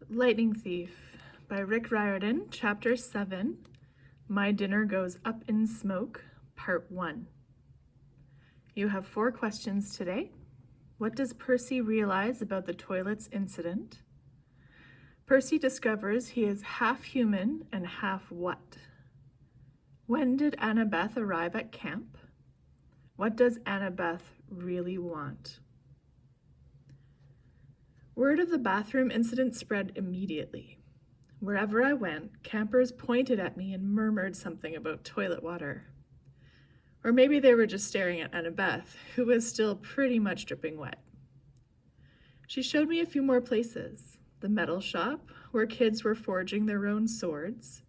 Lightning Thief by Rick Riordan, Chapter 7, My Dinner Goes Up in Smoke, Part 1. You have 4 questions today. What does Percy realize about the toilets incident? Percy discovers he is half human and half what? When did Annabeth arrive at camp? What does Annabeth really want? Word of the bathroom incident spread immediately. Wherever I went, campers pointed at me and murmured something about toilet water. Or maybe they were just staring at Annabeth, who was still pretty much dripping wet. She showed me a few more places. The metal shop, where kids were forging their own swords.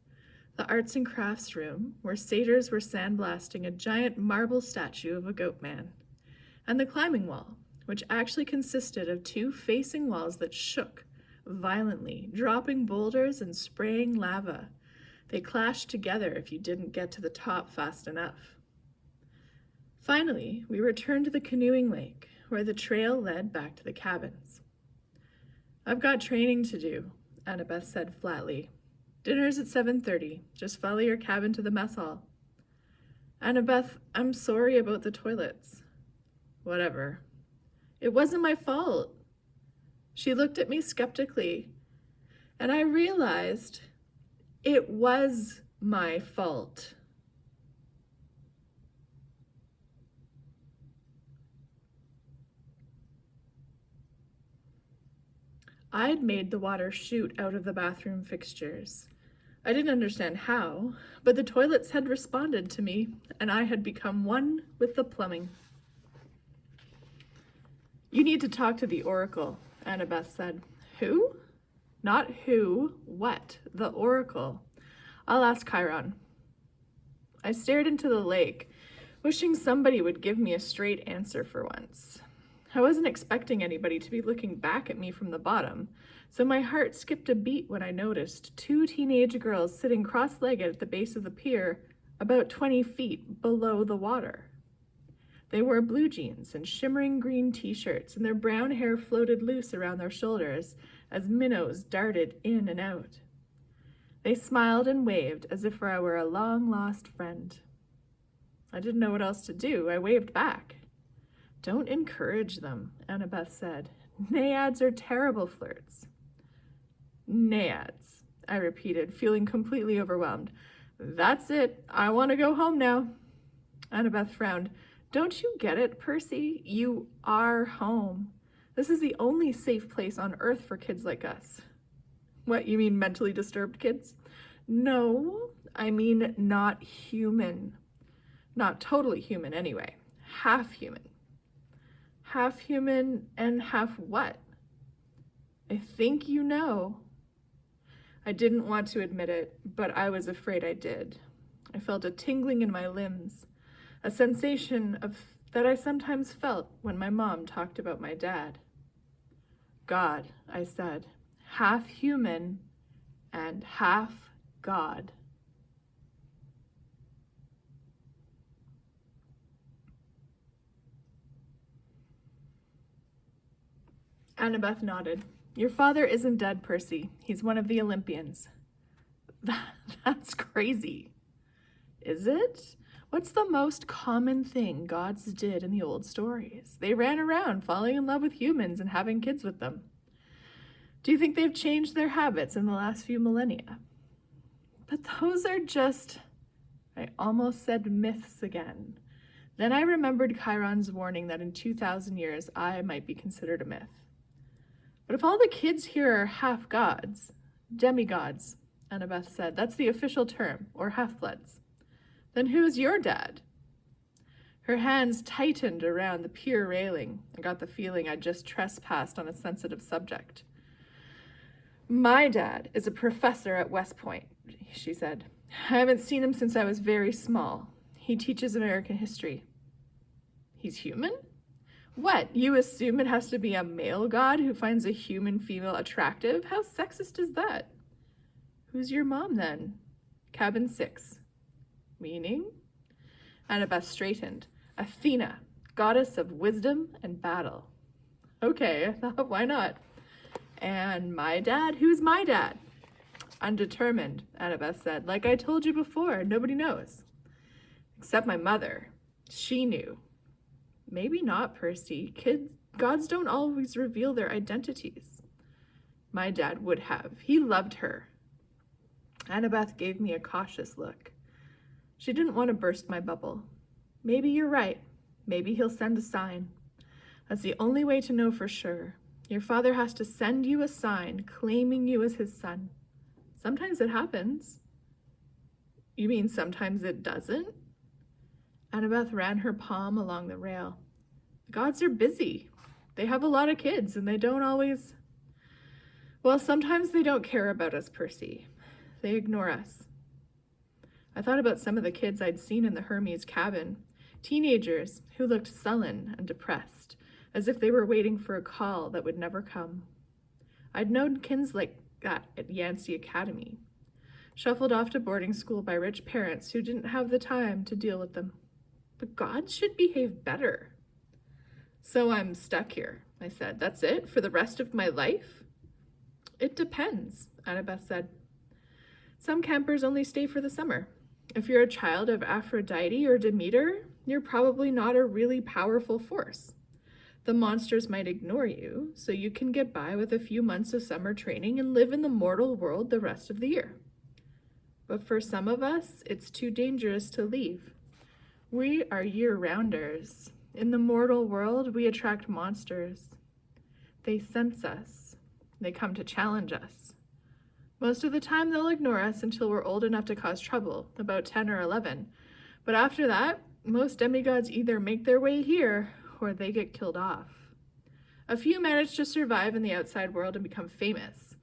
The arts and crafts room, where satyrs were sandblasting a giant marble statue of a goat man. And the climbing wall, which actually consisted of 2 facing walls that shook violently, dropping boulders and spraying lava. They clashed together if you didn't get to the top fast enough. Finally, we returned to the canoeing lake, where the trail led back to the cabins. I've got training to do, Annabeth said flatly. Dinner's at 7:30. Just follow your cabin to the mess hall. Annabeth, I'm sorry about the toilets. Whatever. It wasn't my fault. She looked at me skeptically, and I realized it was my fault. I'd made the water shoot out of the bathroom fixtures. I didn't understand how, but the toilets had responded to me, and I had become one with the plumbing. You need to talk to the Oracle, Annabeth said. Who? Not who, what, the Oracle. I'll ask Chiron. I stared into the lake, wishing somebody would give me a straight answer for once. I wasn't expecting anybody to be looking back at me from the bottom, so my heart skipped a beat when I noticed 2 teenage girls sitting cross-legged at the base of the pier, about 20 feet below the water. They wore blue jeans and shimmering green t-shirts, and their brown hair floated loose around their shoulders as minnows darted in and out. They smiled and waved as if I were a long-lost friend. I didn't know what else to do. I waved back. Don't encourage them, Annabeth said. Naiads are terrible flirts. Naiads, I repeated, feeling completely overwhelmed. That's it. I want to go home now. Annabeth frowned. Don't you get it, Percy? You are home. This is the only safe place on Earth for kids like us. What, you mean mentally disturbed kids? No, I mean not human. Not totally human, anyway. Half human. Half human and half what? I think you know. I didn't want to admit it, but I was afraid I did. I felt a tingling in my limbs. A sensation that I sometimes felt when my mom talked about my dad. God, I said, half human and half God. Annabeth nodded. Your father isn't dead, Percy. He's one of the Olympians. That's crazy. Is it? What's the most common thing gods did in the old stories? They ran around falling in love with humans and having kids with them. Do you think they've changed their habits in the last few millennia? But those are just, I almost said myths again. Then I remembered Chiron's warning that in 2,000 years I might be considered a myth. But if all the kids here are half gods, demigods, Annabeth said, that's the official term, or half-bloods. Then who's your dad? Her hands tightened around the pier railing. I got the feeling I'd just trespassed on a sensitive subject. My dad is a professor at West Point, she said. I haven't seen him since I was very small. He teaches American history. He's human? What, you assume it has to be a male god who finds a human female attractive? How sexist is that? Who's your mom then? Cabin 6. Meaning? Annabeth straightened. Athena, goddess of wisdom and battle. Okay, I thought, why not? And my dad? Who's my dad? Undetermined, Annabeth said. Like I told you before, nobody knows. Except my mother. She knew. Maybe not, Percy. Gods don't always reveal their identities. My dad would have. He loved her. Annabeth gave me a cautious look. She didn't want to burst my bubble. Maybe you're right. Maybe he'll send a sign. That's the only way to know for sure. Your father has to send you a sign claiming you as his son. Sometimes it happens. You mean sometimes it doesn't? Annabeth ran her palm along the rail. The gods are busy. They have a lot of kids, and they don't always... Well, sometimes they don't care about us, Percy. They ignore us. I thought about some of the kids I'd seen in the Hermes cabin. Teenagers who looked sullen and depressed, as if they were waiting for a call that would never come. I'd known kids like that at Yancey Academy, shuffled off to boarding school by rich parents who didn't have the time to deal with them. The gods should behave better. So I'm stuck here, I said. That's it? For the rest of my life? It depends, Annabeth said. Some campers only stay for the summer. If you're a child of Aphrodite or Demeter, you're probably not a really powerful force. The monsters might ignore you, so you can get by with a few months of summer training and live in the mortal world the rest of the year. But for some of us, it's too dangerous to leave. We are year-rounders. In the mortal world, we attract monsters. They sense us. They come to challenge us. Most of the time, they'll ignore us until we're old enough to cause trouble, about 10 or 11. But after that, most demigods either make their way here or they get killed off. A few manage to survive in the outside world and become famous.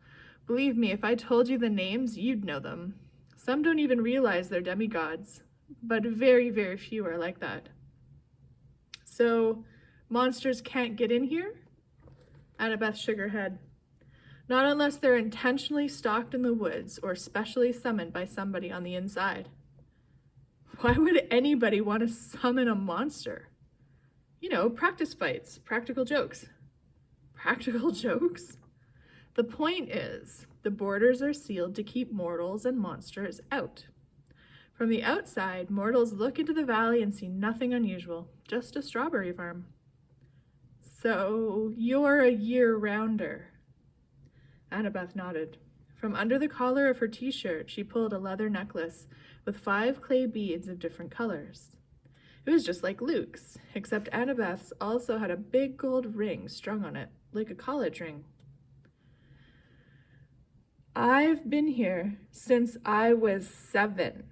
Believe me, if I told you the names, you'd know them. Some don't even realize they're demigods, but very, very few are like that. So, monsters can't get in here? Annabeth shook her head. Not unless they're intentionally stalked in the woods or specially summoned by somebody on the inside. Why would anybody want to summon a monster? You know, practice fights, practical jokes. Practical jokes? The point is, the borders are sealed to keep mortals and monsters out. From the outside, mortals look into the valley and see nothing unusual, just a strawberry farm. So, you're a year-rounder. Annabeth nodded. From under the collar of her t-shirt, she pulled a leather necklace with 5 clay beads of different colors. It was just like Luke's, except Annabeth's also had a big gold ring strung on it, like a college ring. I've been here since I was 7.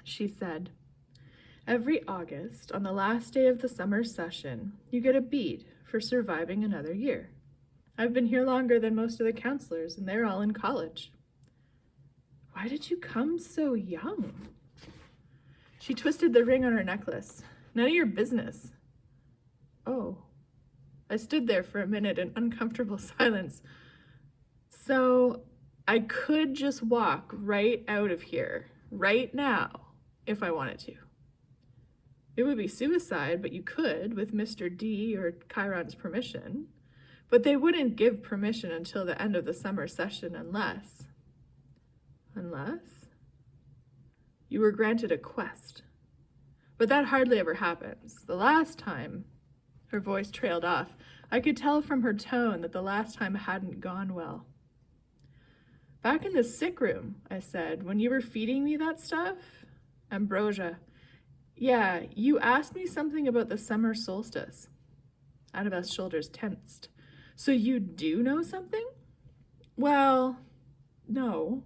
She said. Every August, on the last day of the summer session, you get a bead for surviving another year. I've been here longer than most of the counselors, and they're all in college. Why did you come so young? She twisted the ring on her necklace. None of your business. Oh. I stood there for a minute in uncomfortable silence. So, I could just walk right out of here, right now, if I wanted to. It would be suicide, but you could, with Mr. D or Chiron's permission. But they wouldn't give permission until the end of the summer session unless... Unless? You were granted a quest. But that hardly ever happens. The last time... Her voice trailed off. I could tell from her tone that the last time hadn't gone well. Back in the sick room, I said, when you were feeding me that stuff? Ambrosia. Yeah, you asked me something about the summer solstice. Annabeth's shoulders tensed. So you do know something? Well, no.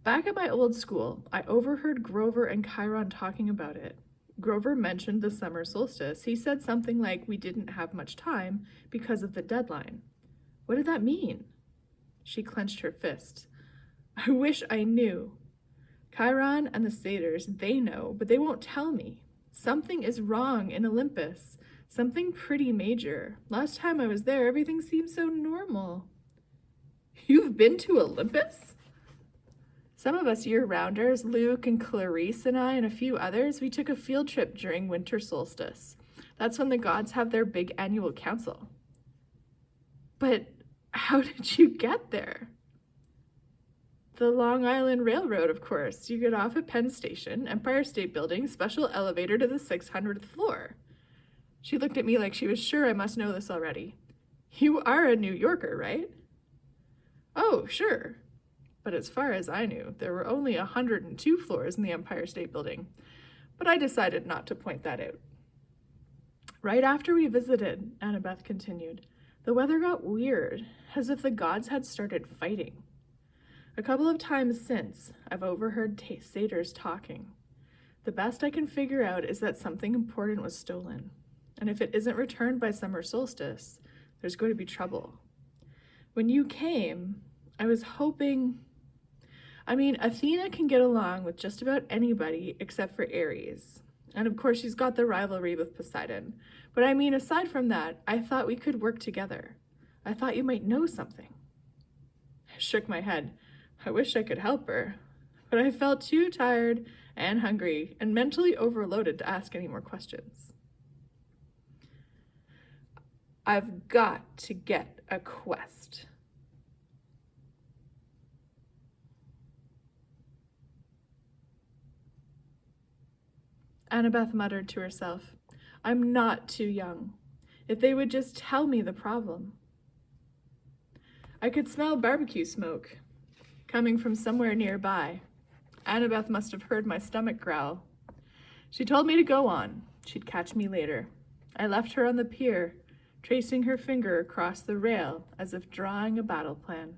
Back at my old school, I overheard Grover and Chiron talking about it. Grover mentioned the summer solstice. He said something like we didn't have much time because of the deadline. What did that mean? She clenched her fists. I wish I knew. Chiron and the satyrs, they know, but they won't tell me. Something is wrong in Olympus. Something pretty major. Last time I was there, everything seemed so normal. You've been to Olympus? Some of us year-rounders, Luke and Clarice and I and a few others, we took a field trip during winter solstice. That's when the gods have their big annual council. But how did you get there? The Long Island Railroad, of course. You get off at Penn Station, Empire State Building, special elevator to the 600th floor. She looked at me like she was sure I must know this already. You are a New Yorker, right? Oh, sure. But as far as I knew, there were only 102 floors in the Empire State Building. But I decided not to point that out. Right after we visited, Annabeth continued, the weather got weird, as if the gods had started fighting. A couple of times since, I've overheard satyrs talking. The best I can figure out is that something important was stolen. And if it isn't returned by summer solstice, there's going to be trouble. When you came, I was hoping... Athena can get along with just about anybody except for Ares. And of course, she's got the rivalry with Poseidon. But aside from that, I thought we could work together. I thought you might know something. I shook my head. I wish I could help her, but I felt too tired and hungry and mentally overloaded to ask any more questions. I've got to get a quest. Annabeth muttered to herself, I'm not too young. If they would just tell me the problem. I could smell barbecue smoke coming from somewhere nearby. Annabeth must have heard my stomach growl. She told me to go on. She'd catch me later. I left her on the pier, tracing her finger across the rail as if drawing a battle plan.